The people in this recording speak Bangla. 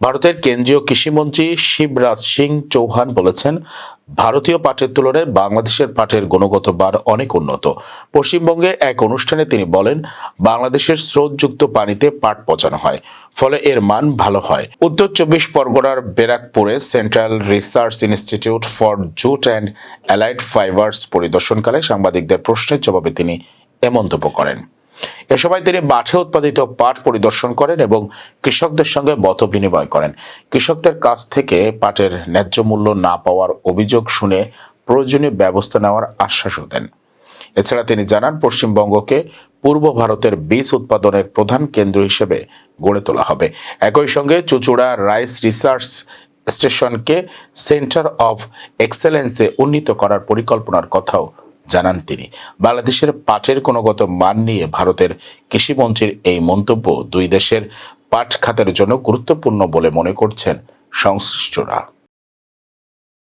ভারতের কেন্দ্রীয় কৃষিমন্ত্রী শিবরাজ সিং চৌহান বলেছেন, ভারতীয় পাটের তুলনায় বাংলাদেশের পাটের গুণগত মান অনেক উন্নত। পশ্চিমবঙ্গে এক অনুষ্ঠানে তিনি বলেন, বাংলাদেশের স্রোতযুক্ত পানিতে পাট পচানো হয়, ফলে এর মান ভালো হয়। উত্তর 24 পরগনার ব্যারাকপুরে central research institute for jute and allied fibres পরিদর্শনকালে সাংবাদিকদের প্রশ্নের জবাবে তিনি এ মন্তব্য করেন। এ সময় তিনি মাঠে উৎপাদিত পাট পরিদর্শন করেন এবং কৃষকদের সঙ্গে মত বিনিময় করেন। কৃষকদের কাছ থেকে পাটের ন্যায্য মূল্য না পাওয়ার অভিযোগ শুনে প্রয়োজনীয় ব্যবস্থা নেওয়ার আশ্বাসও দেন। এছাড়া তিনি জানান, পশ্চিমবঙ্গকে পূর্ব ভারতের বীজ উৎপাদনের প্রধান কেন্দ্র হিসেবে গড়ে তোলা হবে। একই সঙ্গে চুঁচুড়া রাইস রিসার্চ স্টেশনকে সেন্টার অফ এক্সেলেন্সে উন্নীত করার পরিকল্পনার কথাও জানান তিনি। বাংলাদেশের পাটের গুণগত মান নিয়ে ভারতের কৃষিমন্ত্রীর এই মন্তব্য দুই দেশের পাট খাতের জন্য গুরুত্বপূর্ণ বলে মনে করছেন সংশ্লিষ্টরা।